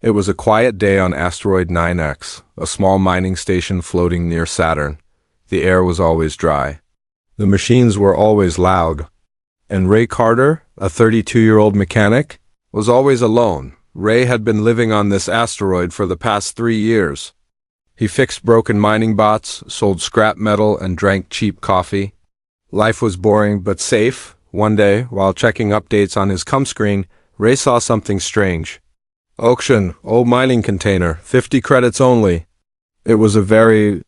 It was a quiet day on asteroid 9X, a small mining station floating near Saturn. The air was always dry. The machines were always loud. And Ray Carter, a 32-year-old mechanic, was always alone. Ray had been living on this asteroid for the past 3 years. He fixed broken mining bots, sold scrap metal, and drank cheap coffee. Life was boring but safe. One day, while checking updates on his com screen, Ray saw something strange. Auction, old mining container, 50 credits only. It was a very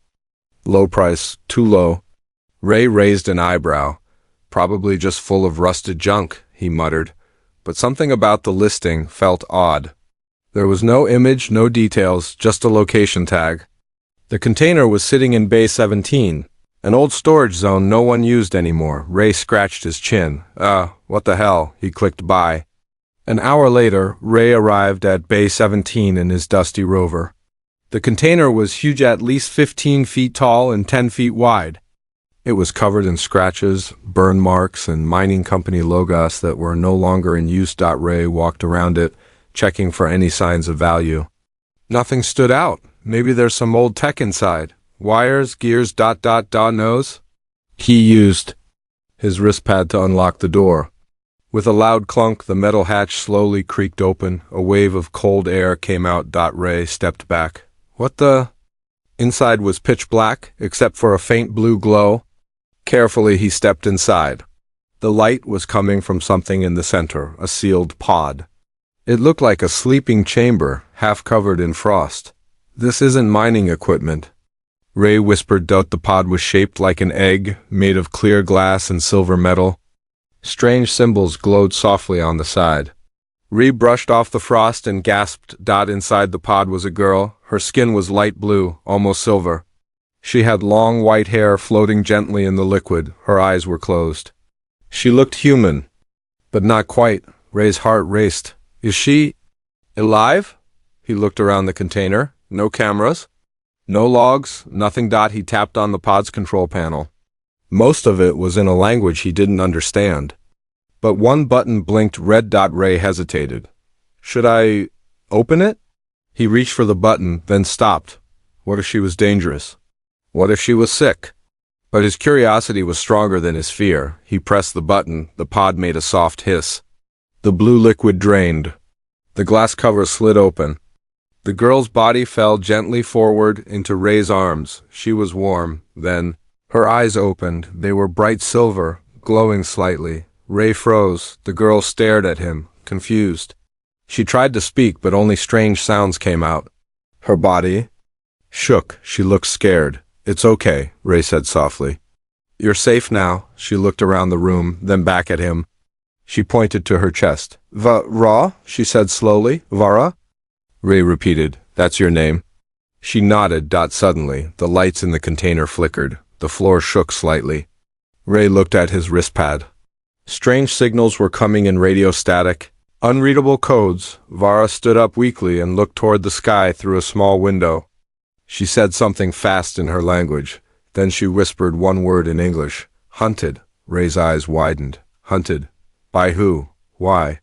low price, too low. Ray raised an eyebrow. Probably just full of rusted junk, he muttered. But something about the listing felt odd. There was no image, no details, just a location tag. The container was sitting in Bay 17, an old storage zone no one used anymore. Ray scratched his chin. What the hell? He clicked buy. An hour later, Ray arrived at Bay 17 in his dusty rover. The container was huge, at least 15 feet tall and 10 feet wide. It was covered in scratches, burn marks, and mining company logos that were no longer in use. Ray walked around it, checking for any signs of value. Nothing stood out. Maybe there's some old tech inside. Wires, gears, knows. He used his wrist pad to unlock the door. With a loud clunk, the metal hatch slowly creaked open. A wave of cold air came out. Ray stepped back. What the? Inside was pitch black, except for a faint blue glow. Carefully, he stepped inside. The light was coming from something in the center, a sealed pod. It looked like a sleeping chamber, half covered in frost. This isn't mining equipment. Ray whispered. The pod was shaped like an egg, made of clear glass and silver metal. Strange symbols glowed softly on the side. Ray brushed off the frost and gasped. Inside the pod was a girl. Her skin was light blue, almost silver. She had long white hair floating gently in the liquid. Her eyes were closed. She looked human, but not quite. Ray's heart raced. Is she alive? He looked around the container. No cameras. No logs. Nothing. He tapped on the pod's control panel. Most of it was in a language he didn't understand. But one button blinked red. Ray hesitated. Should I open it? He reached for the button, then stopped. What if she was dangerous? What if she was sick? But his curiosity was stronger than his fear. He pressed the button. The pod made a soft hiss. The blue liquid drained. The glass cover slid open. The girl's body fell gently forward into Ray's arms. She was warm. Then her eyes opened. They were bright silver, glowing slightly. Ray froze. The girl stared at him, confused. She tried to speak, but only strange sounds came out. Her body shook. She looked scared. It's okay, Ray said softly. You're safe now. She looked around the room, then back at him. She pointed to her chest. Vara, she said slowly. Vara? Ray repeated. That's your name? She nodded. Suddenly, the lights in the container flickered. The floor shook slightly. Ray looked at his wrist pad. Strange signals were coming in radio static. Unreadable codes. Vara stood up weakly and looked toward the sky through a small window. She said something fast in her language. Then she whispered one word in English. Hunted. Ray's eyes widened. Hunted. By who? Why?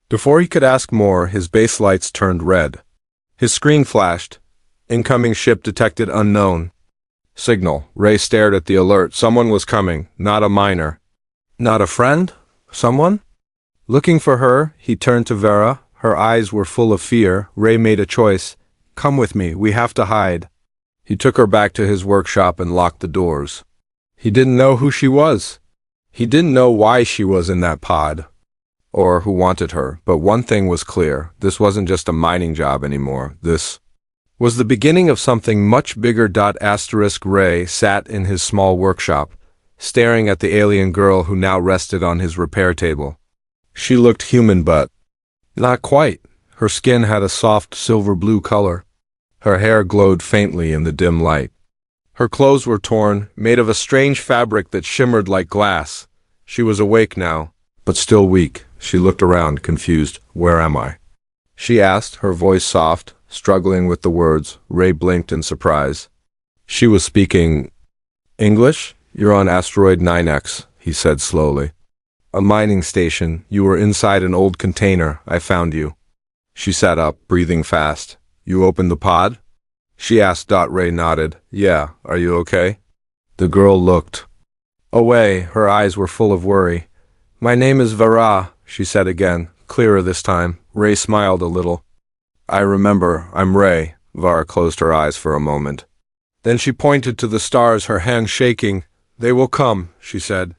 Before he could ask more, his base lights turned red. His screen flashed. Incoming ship detected unknown. Signal. Ray stared at the alert. Someone was coming. Not a miner. Not a friend? Someone? Looking for her, he turned to Vera. Her eyes were full of fear. Ray made a choice. Come with me. We have to hide. He took her back to his workshop and locked the doors. He didn't know who she was. He didn't know why she was in that pod, or who wanted her, but one thing was clear. This wasn't just a mining job anymore. This was the beginning of something much bigger. Ray sat in his small workshop, staring at the alien girl who now rested on his repair table. She looked human, but not quite. Her skin had a soft silver blue color. Her hair glowed faintly in the dim light. Her clothes were torn, made of a strange fabric that shimmered like glass. She was awake now, but still weak. She looked around, confused. Where am I? She asked, her voice soft, struggling with the words. Ray blinked in surprise. She was speaking English? You're on asteroid 9X, he said slowly. A mining station. You were inside an old container. I found you. She sat up, breathing fast. You opened the pod? She asked. Ray nodded. Yeah, are you okay? The girl looked away. Her eyes were full of worry. My name is Vara, she said again, clearer this time. Ray smiled a little. I remember, I'm Ray. Vara closed her eyes for a moment. Then she pointed to the stars, her hand shaking. They will come, she said.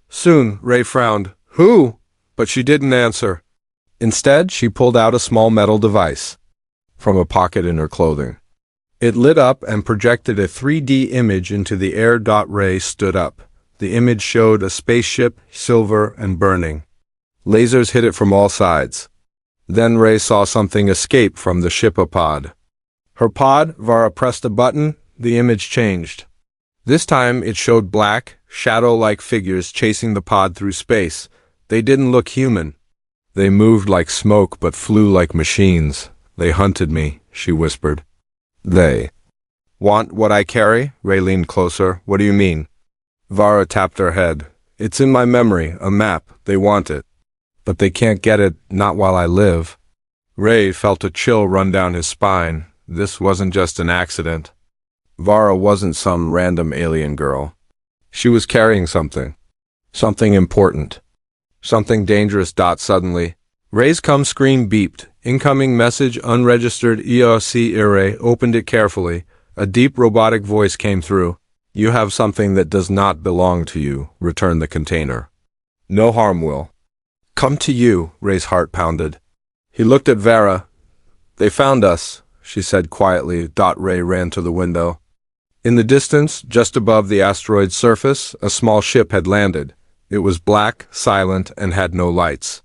Soon, Ray frowned. Who? But she didn't answer. Instead, she pulled out a small metal device from a pocket in her clothing. It lit up and projected a 3D image into the air. Ray stood up. The image showed a spaceship, silver and burning. Lasers hit it from all sides. Then Ray saw something escape from the ship. A pod. Her pod. Vara pressed a button. The image changed. This time it showed black, shadow-like figures chasing the pod through space. They didn't look human. They moved like smoke but flew like machines. They hunted me, she whispered. They want what I carry? Ray leaned closer. What do you mean? Vara tapped her head. It's in my memory, a map. They want it. But they can't get it, not while I live. Ray felt a chill run down his spine. This wasn't just an accident. Vara wasn't some random alien girl. She was carrying something. Something important. Something dangerous. Suddenly, Ray's screen beeped. Incoming message unregistered ERC. Ray opened it carefully. A deep robotic voice came through. You have something that does not belong to you. Return the container. No harm will come to you. Ray's heart pounded. He looked at Vara. They found us, she said quietly. Ray ran to the window. In the distance, just above the asteroid's surface, a small ship had landed. It was black, silent, and had no lights.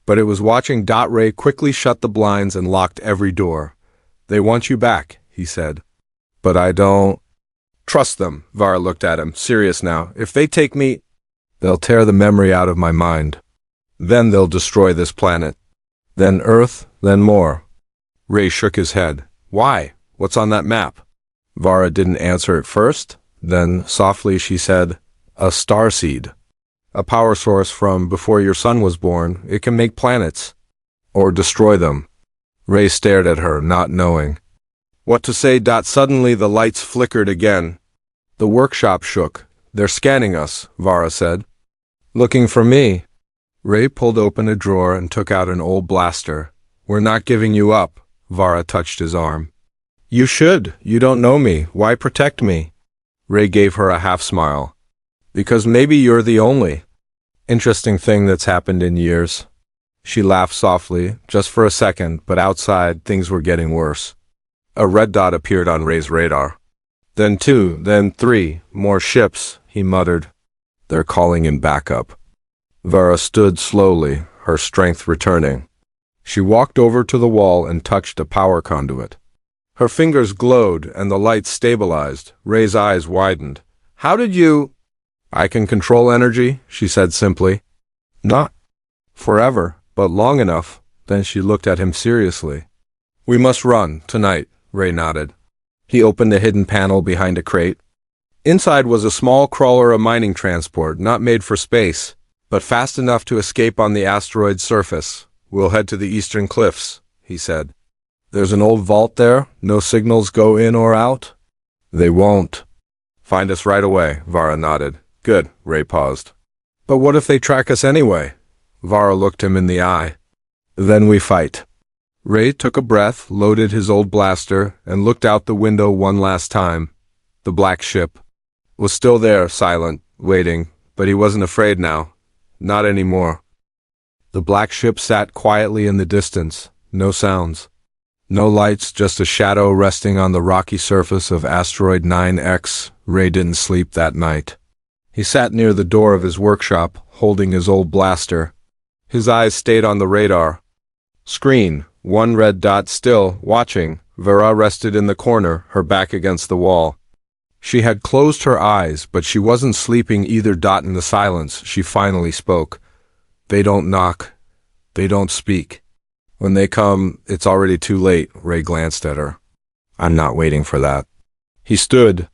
But it was watching. Ray quickly shut the blinds and locked every door. They want you back, he said. But I don't trust them. Vara looked at him, serious now. If they take me, they'll tear the memory out of my mind. Then they'll destroy this planet. Then Earth, then more. Ray shook his head. Why? What's on that map? Vara didn't answer at first. Then, softly, she said, a starseed. A power source from before your son was born. It can make planets. Or destroy them. Ray stared at her, not knowing what to say. Suddenly the lights flickered again. The workshop shook. They're scanning us, Vara said. Looking for me. Ray pulled open a drawer and took out an old blaster. We're not giving you up. Vara touched his arm. You should. You don't know me. Why protect me? Ray gave her a half smile. Because maybe you're the only interesting thing that's happened in years. She laughed softly, just for a second, but outside things were getting worse. A red dot appeared on Ray's radar. Then 2, then 3, more ships, he muttered. They're calling in backup. Vara stood slowly, her strength returning. She walked over to the wall and touched a power conduit. Her fingers glowed and the light stabilized. Ray's eyes widened. How did you? I can control energy, she said simply. Not forever, but long enough. Then she looked at him seriously. We must run, tonight, Ray nodded. He opened a hidden panel behind a crate. Inside was a small crawler, a mining transport, not made for space, but fast enough to escape on the asteroid's surface. We'll head to the eastern cliffs, he said. There's an old vault there. No signals go in or out. They won't find us right away, Vara nodded. Good, Ray paused. But what if they track us anyway? Vara looked him in the eye. Then we fight. Ray took a breath, loaded his old blaster, and looked out the window one last time. The black ship was still there, silent, waiting, but he wasn't afraid now. Not anymore. The black ship sat quietly in the distance, no sounds. No lights, just a shadow resting on the rocky surface of asteroid 9X. Ray didn't sleep that night. He sat near the door of his workshop, holding his old blaster. His eyes stayed on the radar screen, one red dot still, watching. Vara rested in the corner, her back against the wall. She had closed her eyes, but she wasn't sleeping either. In the silence, she finally spoke. They don't knock. They don't speak. When they come, it's already too late. Ray glanced at her. I'm not waiting for that. He stood,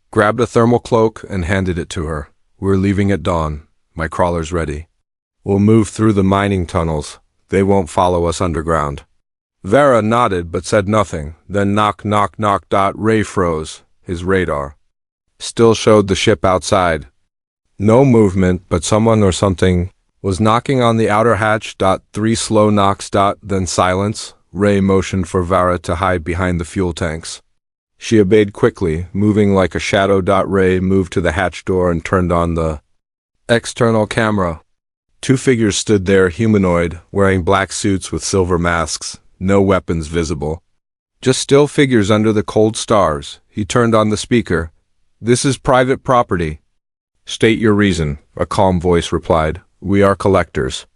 grabbed a thermal cloak, and handed it to her. We're leaving at dawn. My crawler's ready. We'll move through the mining tunnels. They won't follow us underground. Vera nodded but said nothing. Then knock knock knock. Ray froze. His radar still showed the ship outside. No movement, but someone or something was knocking on the outer hatch. 3 slow knocks. Then silence. Ray motioned for Vara to hide behind the fuel tanks. She obeyed quickly, moving like a shadow. Ray moved to the hatch door and turned on the external camera. 2 figures stood there, humanoid, wearing black suits with silver masks, no weapons visible. Just still figures under the cold stars. He turned on the speaker. "This is private property." "State your reason," a calm voice replied. "We are collectors."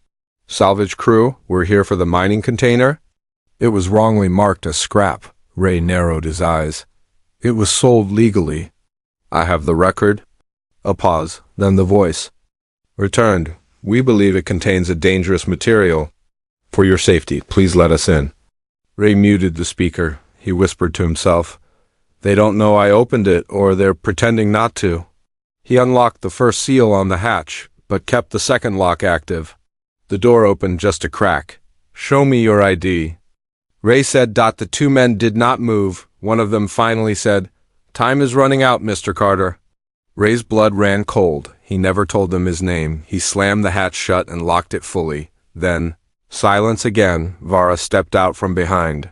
"Salvage crew, we're here for the mining container." It was wrongly marked as scrap. Ray narrowed his eyes. "It was sold legally." "I have the record." A pause, then the voice returned. "We believe it contains a dangerous material. For your safety, please let us in." Ray muted the speaker. He whispered to himself, "They don't know I opened it, or they're pretending not to." He unlocked the first seal on the hatch, but kept the second lock active. The door opened just a crack. "Show me your ID." Ray said. The 2 men did not move. One of them finally said, "Time is running out, Mr. Carter." Ray's blood ran cold. He never told them his name. He slammed the hatch shut and locked it fully. Then, silence again. Vara stepped out from behind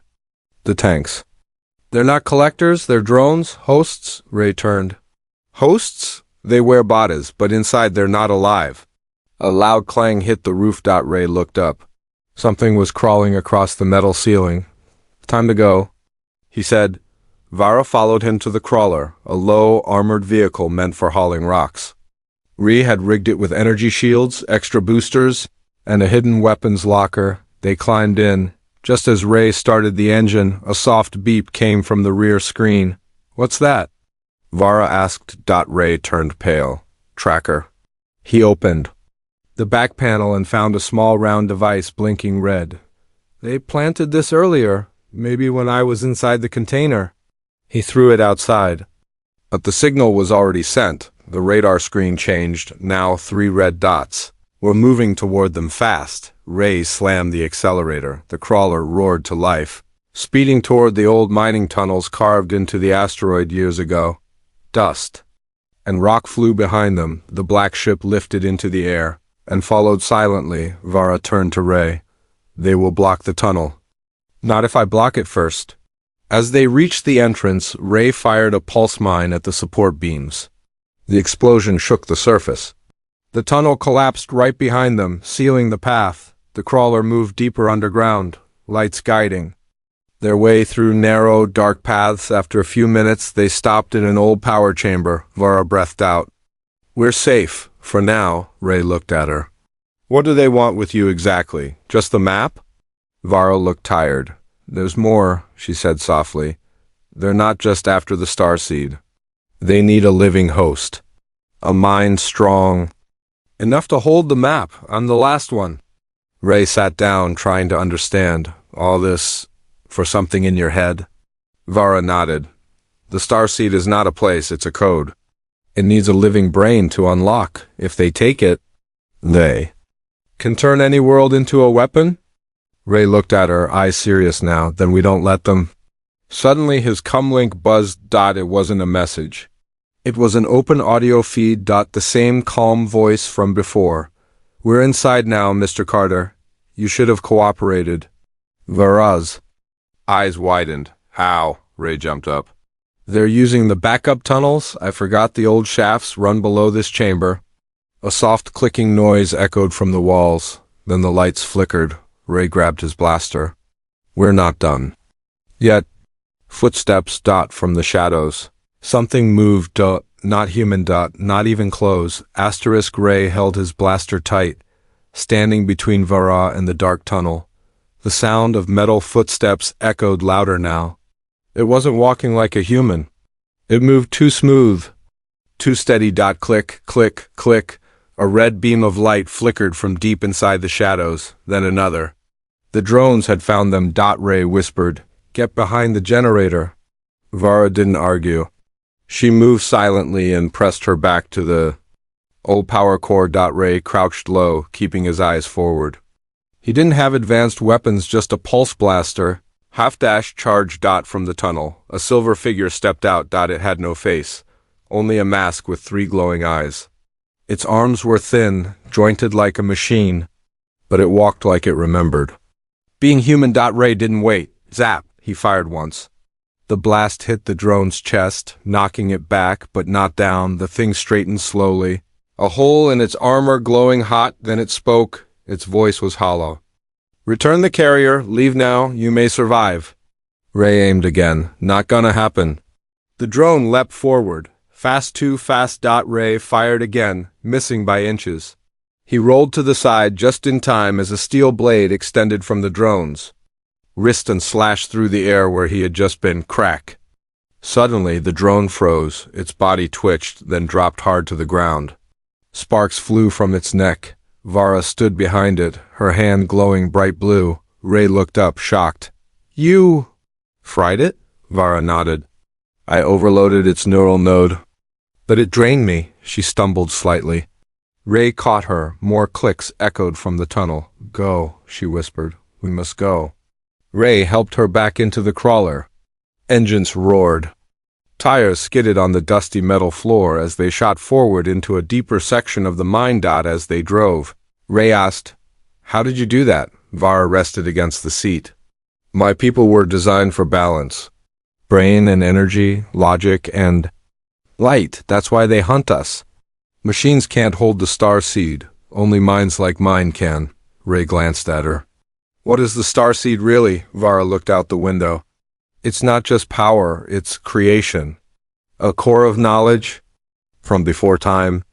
the tanks. "They're not collectors, they're drones, hosts," Ray turned. "Hosts? They wear bodies, but inside they're not alive." A loud clang hit the roof. Ray looked up. Something was crawling across the metal ceiling. "Time to go," he said. Vara followed him to the crawler, a low, armored vehicle meant for hauling rocks. Ray had rigged it with energy shields, extra boosters, and a hidden weapons locker. They climbed in. Just as Ray started the engine, a soft beep came from the rear screen. "What's that?" Vara asked. Ray turned pale. "Tracker." He opened the back panel and found a small round device blinking red. "They planted this earlier, maybe when I was inside the container." He threw it outside. But the signal was already sent. The radar screen changed. Now 3 red dots were moving toward them fast. Ray slammed the accelerator. The crawler roared to life, speeding toward the old mining tunnels carved into the asteroid years ago. Dust and rock flew behind them. The black ship lifted into the air and followed silently. Vara turned to Ray. "They will block the tunnel." "Not if I block it first." As they reached the entrance, Ray fired a pulse mine at the support beams. The explosion shook the surface. The tunnel collapsed right behind them, sealing the path. The crawler moved deeper underground, lights guiding their way through narrow, dark paths. After a few minutes, they stopped in an old power chamber. Vara breathed out. "We're safe, for now." Ray looked at her. "What do they want with you exactly? Just the map?" Vara looked tired. "There's more," she said softly. "They're not just after the starseed. They need a living host. A mind strong enough to hold the map. I'm the last one." Ray sat down, trying to understand. "All this for something in your head?" Vara nodded. "The starseed is not a place, it's a code. It needs a living brain to unlock. If they take it, they can turn any world into a weapon?" Ray looked at her, eyes serious now. "Then we don't let them." Suddenly his comlink buzzed. It wasn't a message. It was an open audio feed. The same calm voice from before. "We're inside now, Mr. Carter. You should have cooperated." Vara's eyes widened. "How?" Ray jumped up. "They're using the backup tunnels. I forgot the old shafts run below this chamber." A soft clicking noise echoed from the walls. Then the lights flickered. Ray grabbed his blaster. "We're not done yet." Footsteps. From the shadows. Something moved. Not human. Not even clothes. Asterisk. Ray held his blaster tight, standing between Vara and the dark tunnel. The sound of metal footsteps echoed louder now. It wasn't walking like a human. It moved too smooth, too steady. Click, click, click. A red beam of light flickered from deep inside the shadows, then another. The drones had found them. Ray whispered, "Get behind the generator." Vara didn't argue. She moved silently and pressed her back to the old power core. Ray crouched low, keeping his eyes forward. He didn't have advanced weapons, just a pulse blaster. Half-dash charge. From the tunnel, a silver figure stepped out. It had no face, only a mask with 3 glowing eyes. Its arms were thin, jointed like a machine, but it walked like it remembered. Being human. Ray didn't wait. Zap! He fired once. The blast hit the drone's chest, knocking it back, but not down. The thing straightened slowly, a hole in its armor glowing hot. Then it spoke. Its voice was hollow. "Return the carrier. Leave now. You may survive." Ray aimed again. "Not gonna happen." The drone leapt forward. Fast, too fast. Ray fired again, missing by inches. He rolled to the side just in time as a steel blade extended from the drone's wrist and slashed through the air where he had just been. Crack! Suddenly, the drone froze. Its body twitched, then dropped hard to the ground. Sparks flew from its neck. Vara stood behind it, her hand glowing bright blue. Ray looked up, shocked. "You fried it?" Vara nodded. "I overloaded its neural node. But it drained me." She stumbled slightly. Ray caught her. More clicks echoed from the tunnel. "Go," she whispered. "We must go." Ray helped her back into the crawler. Engines roared. Tires skidded on the dusty metal floor as they shot forward into a deeper section of the mine. As they drove, Ray asked, "How did you do that?" Vara rested against the seat. "My people were designed for balance. Brain and energy, logic and light. That's why they hunt us. Machines can't hold the star seed. Only minds like mine can." Ray glanced at her. "What is the star seed really?" Vara looked out the window. "It's not just power, it's creation. A core of knowledge from before time.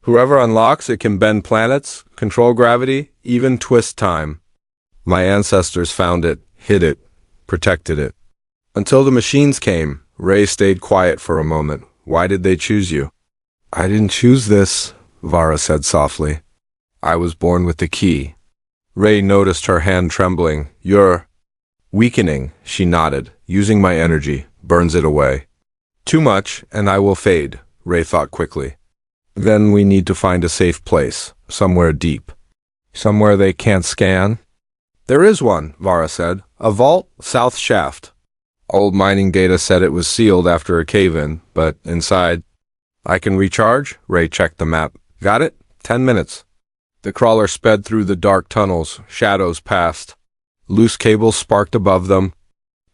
Whoever unlocks it can bend planets, control gravity, even twist time. My ancestors found it, hid it, protected it. Until the machines came." Ray stayed quiet for a moment. "Why did they choose you?" "I didn't choose this," Vara said softly. "I was born with the key." Ray noticed her hand trembling. "You're weakening," she nodded. "Using my energy burns it away. Too much, and I will fade," Ray thought quickly. "Then we need to find a safe place, somewhere deep. Somewhere they can't scan." "There is one," Vara said. "A vault, south shaft. Old mining data said it was sealed after a cave-in, but inside—" "I can recharge?" Ray checked the map. "Got it? 10 minutes." The crawler sped through the dark tunnels. Shadows passed. Loose cables sparked above them.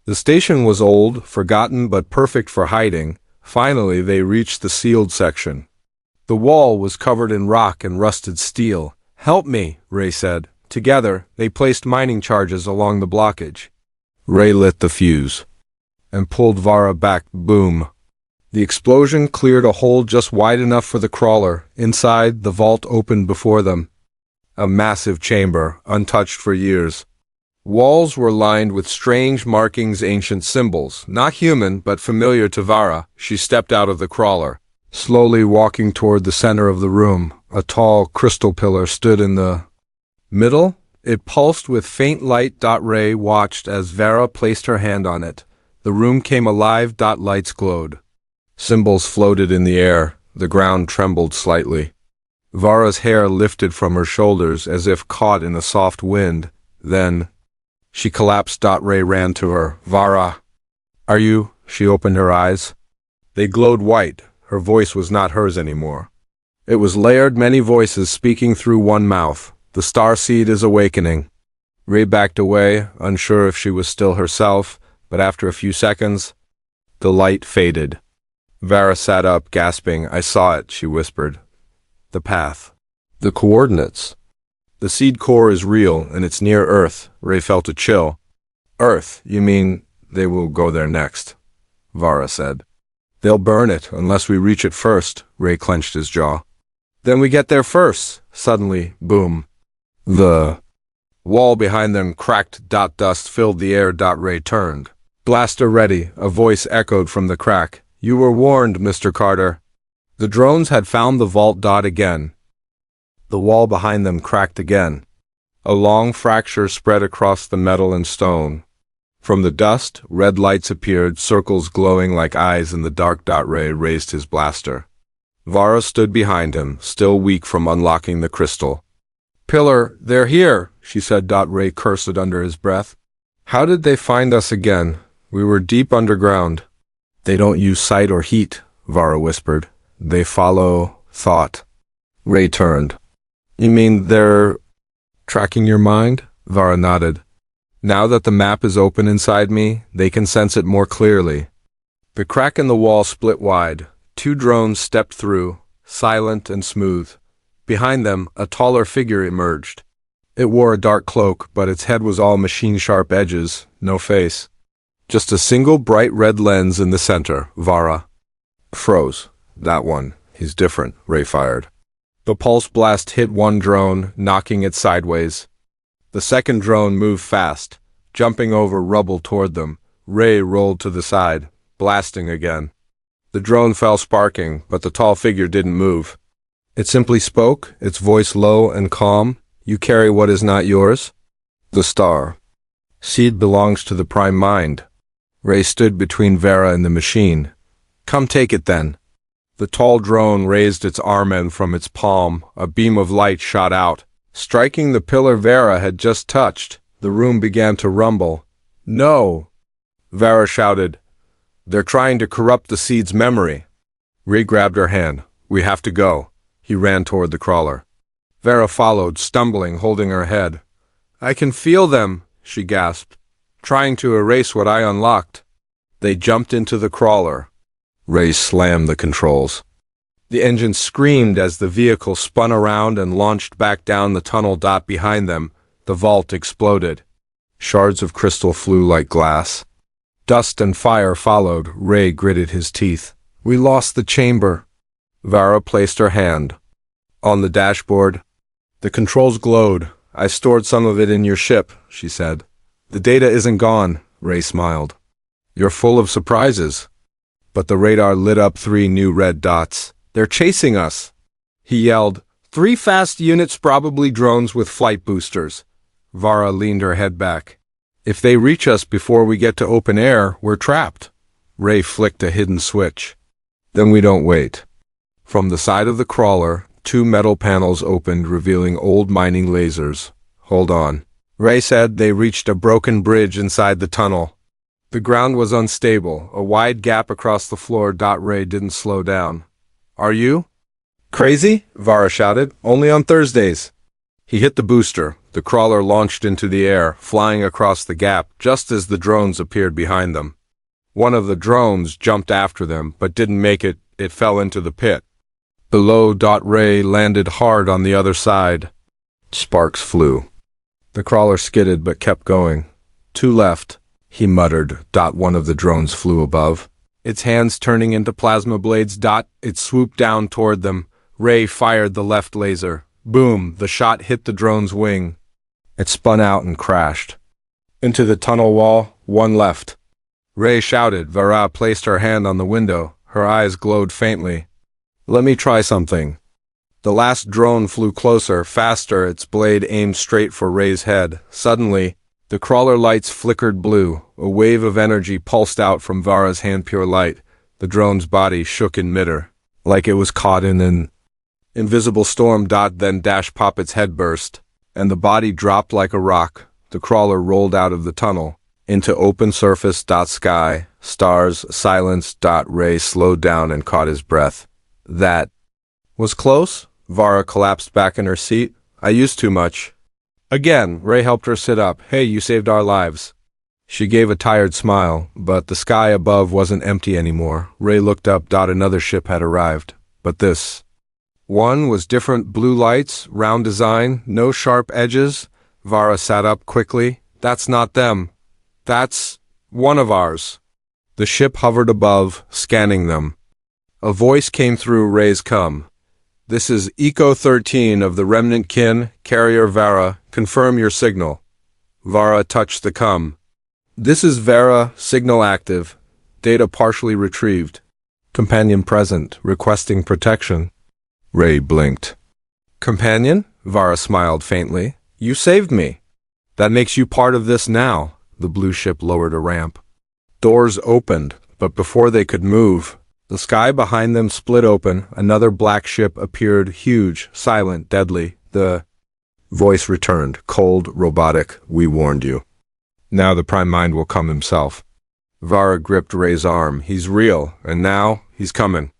The station was old, forgotten, but perfect for hiding. Finally, they reached the sealed section. The wall was covered in rock and rusted steel. "Help me," Ray said. Together, they placed mining charges along the blockage. Ray lit the fuse and pulled Vara back. Boom. The explosion cleared a hole just wide enough for the crawler. Inside, the vault opened before them. A massive chamber, untouched for years. Walls were lined with strange markings, ancient symbols. Not human, but familiar to Vara. She stepped out of the crawler, slowly walking toward the center of the room. A tall crystal pillar stood in the middle. It pulsed with faint light. Ray watched as Vara placed her hand on it. The room came alive. Lights glowed. Symbols floated in the air. The ground trembled slightly. Vara's hair lifted from her shoulders as if caught in a soft wind. Then she collapsed. Ray ran to her. "Vara, are you?" She opened her eyes. They glowed white. Her voice was not hers anymore. It was layered, many voices speaking through one mouth. "The starseed is awakening." Ray backed away, unsure if she was still herself, but after a few seconds, the light faded. Vara sat up, gasping. "I saw it," she whispered. "The path. The coordinates. The seed core is real, and it's near Earth." Ray felt a chill. "Earth? You mean they will go there next?" Vara said. "They'll burn it, unless we reach it first." Ray clenched his jaw. "Then we get there first." Suddenly, boom. The wall behind them cracked. Dust filled the air. Ray turned. "Blaster ready," a voice echoed from the crack. "You were warned, Mr. Carter." The drones had found the vault. Again. The wall behind them cracked again. A long fracture spread across the metal and stone. From the dust, red lights appeared, circles glowing like eyes in the dark. Ray raised his blaster. Vara stood behind him, still weak from unlocking the crystal. "Pillar, they're here!" she said. Ray cursed under his breath. How did they find us again? We were deep underground. They don't use sight or heat, Vara whispered. They follow thought. Ray turned. You mean they're tracking your mind? Vara nodded. Now that the map is open inside me, they can sense it more clearly. The crack in the wall split wide. 2 drones stepped through, silent and smooth. Behind them, a taller figure emerged. It wore a dark cloak, but its head was all machine-sharp edges, no face. Just a single bright red lens in the center. Vara froze. That one. He's different, Ray fired. The pulse blast hit one drone, knocking it sideways. The second drone moved fast, jumping over rubble toward them. Ray rolled to the side, blasting again. The drone fell sparking, but the tall figure didn't move. It simply spoke, its voice low and calm. You carry what is not yours? The star. Seed belongs to the prime mind. Ray stood between Vara and the machine. Come take it then. The tall drone raised its arm end from its palm. A beam of light shot out, striking the pillar Vara had just touched. The room began to rumble. No! Vara shouted. They're trying to corrupt the seed's memory. Ray grabbed her hand. We have to go. He ran toward the crawler. Vara followed, stumbling, holding her head. I can feel them, she gasped, trying to erase what I unlocked. They jumped into the crawler. Ray slammed the controls. The engine screamed as the vehicle spun around and launched back down the tunnel. Behind them, the vault exploded. Shards of crystal flew like glass. Dust and fire followed. Ray gritted his teeth. We lost the chamber. Vara placed her hand on the dashboard. The controls glowed. I stored some of it in your ship, she said. The data isn't gone, Ray smiled. You're full of surprises. But the radar lit up 3 new red dots. They're chasing us, he yelled. 3 fast units, probably drones with flight boosters. Vara leaned her head back. If they reach us before we get to open air, we're trapped. Ray flicked a hidden switch. Then we don't wait. From the side of the crawler, 2 metal panels opened, revealing old mining lasers. Hold on. Ray said. They reached a broken bridge inside the tunnel. The ground was unstable, a wide gap across the floor. Ray didn't slow down. Are you crazy? Vara shouted. Only on Thursdays. He hit the booster. The crawler launched into the air, flying across the gap just as the drones appeared behind them. One of the drones jumped after them, but didn't make it. It fell into the pit. Below, Ray landed hard on the other side. Sparks flew. The crawler skidded but kept going. 2 left, he muttered. One of the drones flew above, its hands turning into plasma blades. It swooped down toward them. Ray fired the left laser. Boom! The shot hit the drone's wing. It spun out and crashed into the tunnel wall. 1 left. Ray shouted. Vara placed her hand on the window. Her eyes glowed faintly. Let me try something. The last drone flew closer, faster, its blade aimed straight for Ray's head. Suddenly, the crawler lights flickered blue. A wave of energy pulsed out from Vara's hand, pure light. The drone's body shook in midair, like it was caught in an invisible storm. Then pop, its head burst, and the body dropped like a rock. The crawler rolled out of the tunnel, into open surface. Sky, stars, silence. Ray slowed down and caught his breath. That was close. Vara collapsed back in her seat. I used too much. Again, Ray helped her sit up. Hey, you saved our lives. She gave a tired smile, but the sky above wasn't empty anymore. Ray looked up. Another ship had arrived. But this one was different. Blue lights, round design, no sharp edges. Vara sat up quickly. That's not them. That's one of ours. The ship hovered above, scanning them. A voice came through Ray's cum. This is Eco 13 of the Remnant Kin, carrier Vara. Confirm your signal. Vara touched the cum. This is Vara, signal active. Data partially retrieved. Companion present, requesting protection. Ray blinked. Companion? Vara smiled faintly. You saved me. That makes you part of this now. The blue ship lowered a ramp. Doors opened, but before they could move, the sky behind them split open. Another black ship appeared, huge, silent, deadly. The Voice returned, cold, robotic. We warned you. Now the Prime Mind will come himself. Vara gripped Ray's arm. He's real, and now he's coming.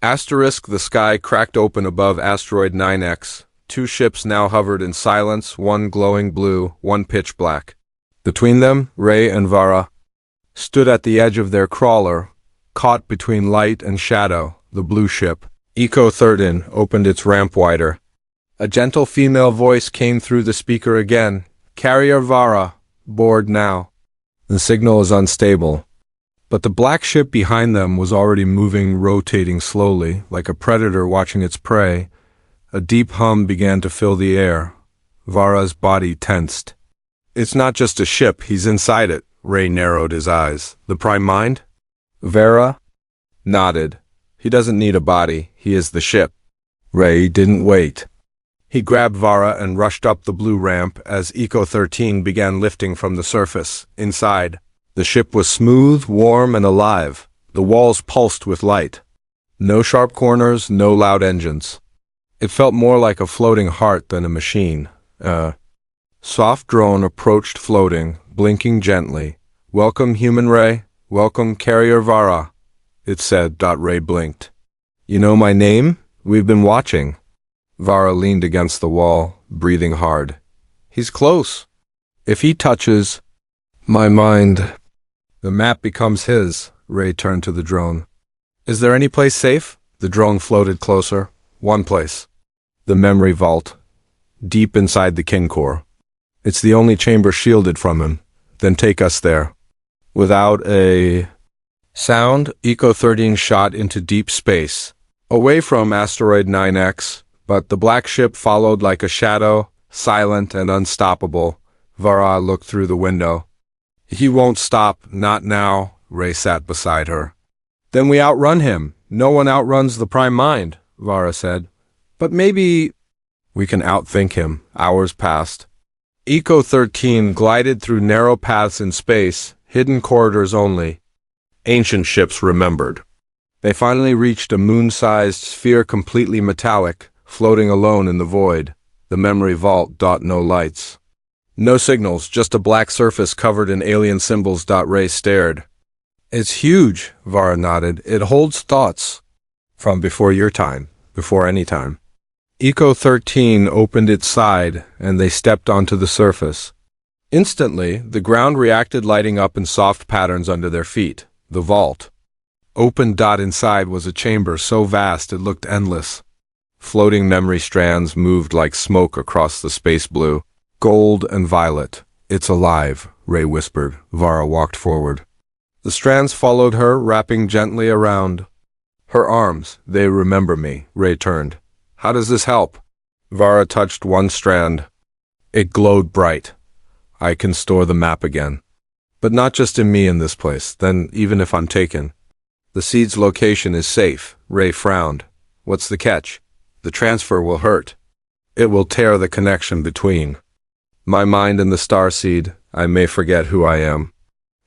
Asterisk, the sky cracked open above asteroid 9X. Two ships now hovered in silence, one glowing blue, one pitch black. Between them, Ray and Vara stood at the edge of their crawler, caught between light and shadow. The blue ship, Eco 13, opened its ramp wider. A gentle female voice came through the speaker again. Carrier Vara, board now. The signal is unstable. But the black ship behind them was already moving, rotating slowly, like a predator watching its prey. A deep hum began to fill the air. Vara's body tensed. It's not just a ship, he's inside it. Ray narrowed his eyes. The Prime Mind? Vara nodded. He doesn't need a body, he is the ship. Ray didn't wait. He grabbed Vara and rushed up the blue ramp as Eco 13 began lifting from the surface. Inside, the ship was smooth, warm, and alive. The walls pulsed with light. No sharp corners, no loud engines. It felt more like a floating heart than a machine. A soft drone approached floating, blinking gently. Welcome, human Ray. Welcome, Carrier Vara, it said. Ray blinked. You know my name? We've been watching. Vara leaned against the wall, breathing hard. He's close. If he touches my mind, the map becomes his. Ray turned to the drone. Is there any place safe? The drone floated closer. One place. The memory vault. Deep inside the kin core. It's the only chamber shielded from him. Then take us there. Without a sound, Eco 13 shot into deep space, away from asteroid 9X. But the black ship followed like a shadow, silent and unstoppable. Vara looked through the window. He won't stop, not now. Ray sat beside her. Then we outrun him. No one outruns the Prime Mind, Vara said. But maybe we can outthink him. Hours passed. Eco 13 glided through narrow paths in space, hidden corridors only. Ancient ships remembered. They finally reached a moon-sized sphere completely metallic, floating alone in the void. The memory vault. No lights. No signals, just a black surface covered in alien symbols. Ray stared. It's huge, Vara nodded. It holds thoughts. From before your time, before any time. Eco 13 opened its side, and they stepped onto the surface. Instantly, the ground reacted, lighting up in soft patterns under their feet. The vault opened. Inside was a chamber so vast it looked endless. Floating memory strands moved like smoke across the space blue, gold and violet. It's alive, Ray whispered. Vara walked forward. The strands followed her, wrapping gently around her arms. They remember me. Ray turned. How does this help? Vara touched one strand. It glowed bright. I can store the map again. But not just in me in this place. Then, even if I'm taken, the seed's location is safe. Ray frowned. What's the catch? The transfer will hurt. It will tear the connection between my mind and the starseed. I may forget who I am.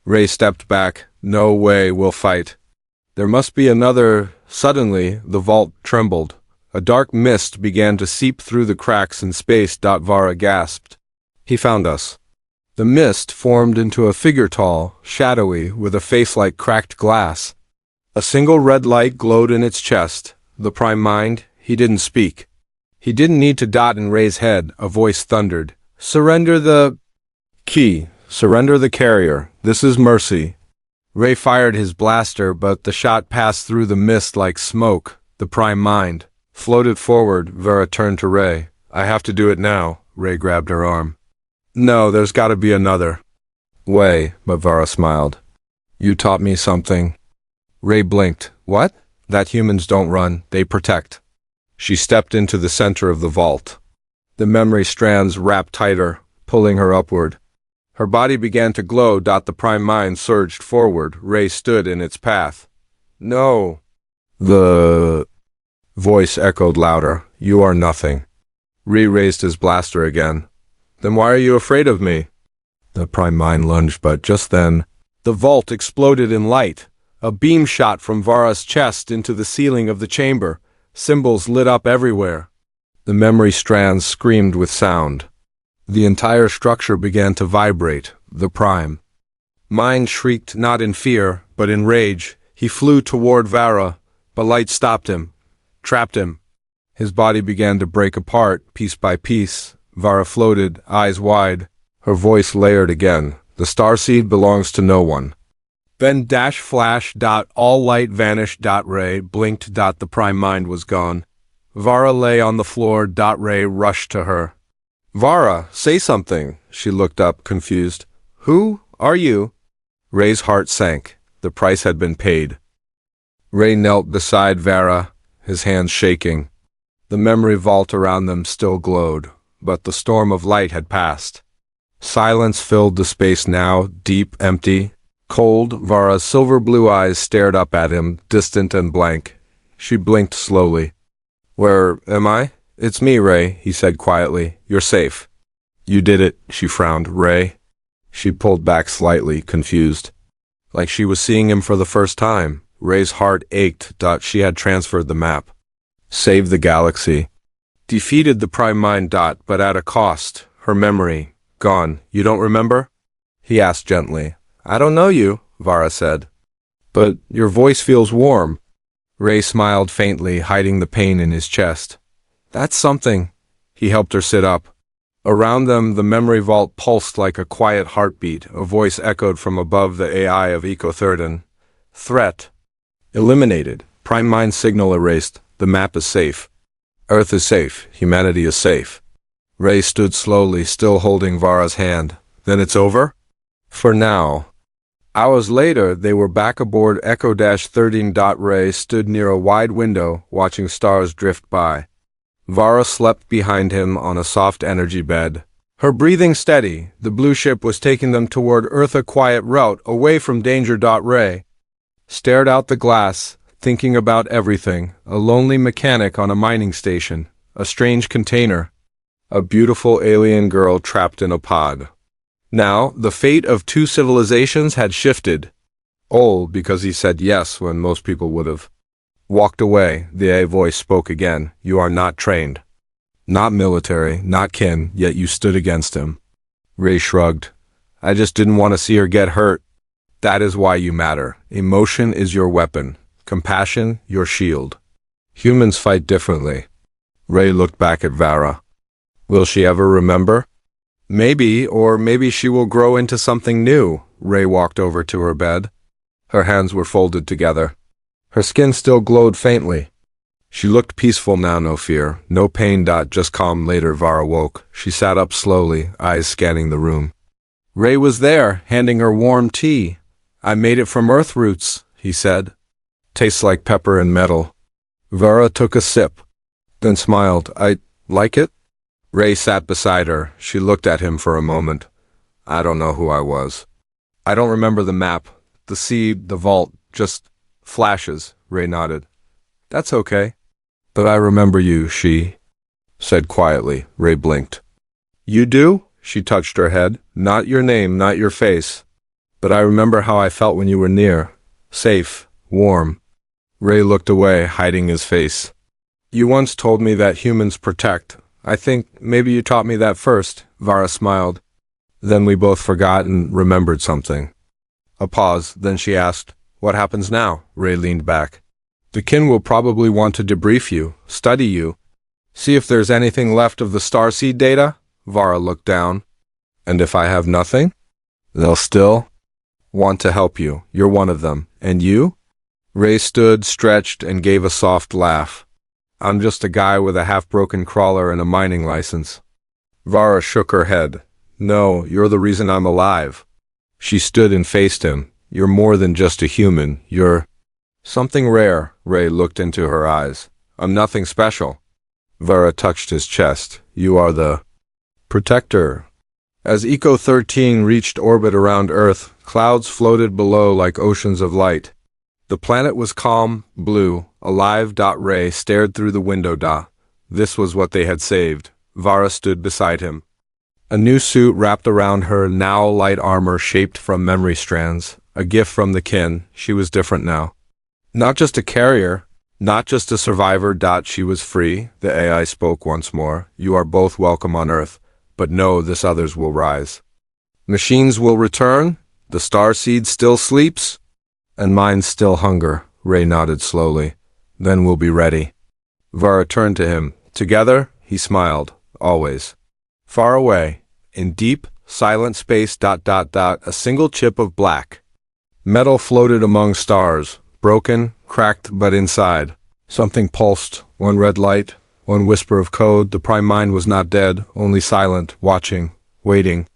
Ray stepped back. No way, we'll fight. There must be another. Suddenly, the vault trembled. A dark mist began to seep through the cracks in space. Vara gasped. He found us. The mist formed into a figure, tall, shadowy, with a face like cracked glass. A single red light glowed in its chest. The Prime Mind. He didn't speak. He didn't need to. In Ray's head, a voice thundered. Surrender the key. Surrender the carrier. This is mercy. Ray fired his blaster, but the shot passed through the mist like smoke. The Prime Mind floated forward. Vara turned to Ray. I have to do it now. Ray grabbed her arm. No, there's got to be another way, but Vara smiled. You taught me something. Ray blinked. What? That humans don't run, they protect. She stepped into the center of the vault. The memory strands wrapped tighter, pulling her upward. Her body began to glow. The Prime Mind surged forward. Ray stood in its path. No. The voice echoed louder. You are nothing. Ray raised his blaster again. Then why are you afraid of me? The Prime Mind lunged, but just then, the vault exploded in light. A beam shot from Vara's chest into the ceiling of the chamber. Symbols lit up everywhere. The memory strands screamed with sound. The entire structure began to vibrate, the prime. Mind shrieked not in fear, but in rage. He flew toward Vara, but light stopped him, trapped him. His body began to break apart, piece by piece. Vara floated, eyes wide. Her voice layered again. The starseed belongs to no one. Then dash flash dot all light vanished dot ray blinked dot the prime mind was gone. Vara lay on the floor dot ray rushed to her. Vara, say something. She looked up, confused. Who are you? Ray's heart sank. The price had been paid. Ray knelt beside Vara, his hands shaking. The memory vault around them still glowed, but the storm of light had passed. Silence filled the space now, deep, empty. Cold, Vara's silver-blue eyes stared up at him, distant and blank. She blinked slowly. Where am I? It's me, Ray, he said quietly. You're safe. You did it, she frowned. Ray? She pulled back slightly, confused. Like she was seeing him for the first time. Ray's heart ached. She had transferred the map. Saved the galaxy. Defeated the prime mind. But at a cost. Her memory. Gone. You don't remember? He asked gently. I don't know you, Vara said. But your voice feels warm. Ray smiled faintly, hiding the pain in his chest. That's something. He helped her sit up. Around them, the memory vault pulsed like a quiet heartbeat. A voice echoed from above the AI of Eco-13. Threat. Eliminated. Prime mind signal erased. The map is safe. Earth is safe. Humanity is safe. Ray stood slowly, still holding Vara's hand. Then it's over? For now. Hours later, they were back aboard Echo-13. Ray stood near a wide window, watching stars drift by. Vara slept behind him on a soft energy bed. Her breathing steady, the blue ship was taking them toward Earth, a quiet route away from danger. Ray stared out the glass, thinking about everything, a lonely mechanic on a mining station, a strange container, a beautiful alien girl trapped in a pod. Now, the fate of two civilizations had shifted. Ol, because he said yes when most people would have walked away, the AI voice spoke again. You are not trained. Not military, not kin, yet you stood against him. Ray shrugged. I just didn't want to see her get hurt. That is why you matter. Emotion is your weapon. Compassion, your shield. Humans fight differently. Ray looked back at Vara. Will she ever remember? Maybe, or maybe she will grow into something new. Ray walked over to her bed. Her hands were folded together. Her skin still glowed faintly. She looked peaceful now, no fear, no pain. Just calm. Later, Vara woke. She sat up slowly, eyes scanning the room. Ray was there, handing her warm tea. I made it from earth roots, he said. Tastes like pepper and metal. Vara took a sip, then smiled. I like it? Ray sat beside her. She looked at him for a moment. I don't know who I was. I don't remember the map, the seed, the vault, just flashes. Ray nodded. That's okay. But I remember you, she said quietly. Ray blinked. You do? She touched her head. Not your name, not your face. But I remember how I felt when you were near. Safe, warm. Ray looked away, hiding his face. You once told me that humans protect. I think maybe you taught me that first, Vara smiled. Then we both forgot and remembered something. A pause, then she asked, What happens now? Ray leaned back. The kin will probably want to debrief you, study you, see if there's anything left of the starseed data. Vara looked down. And if I have nothing? They'll still want to help you. You're one of them. And you? Ray stood, stretched, and gave a soft laugh. I'm just a guy with a half-broken crawler and a mining license. Vara shook her head. No, you're the reason I'm alive. She stood and faced him. You're more than just a human. You're something rare. Ray looked into her eyes. I'm nothing special. Vara touched his chest. You are the protector. As Eco-13 reached orbit around Earth, clouds floated below like oceans of light. The planet was calm, blue, alive. Ray stared through the window. This was what they had saved. Vara stood beside him. A new suit wrapped around her, now light armor shaped from memory strands. A gift from the kin. She was different now. Not just a carrier, Not just a survivor. She was free. The AI spoke once more. You are both welcome on Earth, but know this others will rise. Machines will return. The starseed still sleeps, and minds still hunger. Ray nodded slowly. Then we'll be ready. Vara turned to him. Together, he smiled. Always. Far away, in deep, silent space. A single chip of black metal floated among stars, broken, cracked, but inside. Something pulsed, one red light, one whisper of code. The prime mind was not dead, only silent, watching, waiting.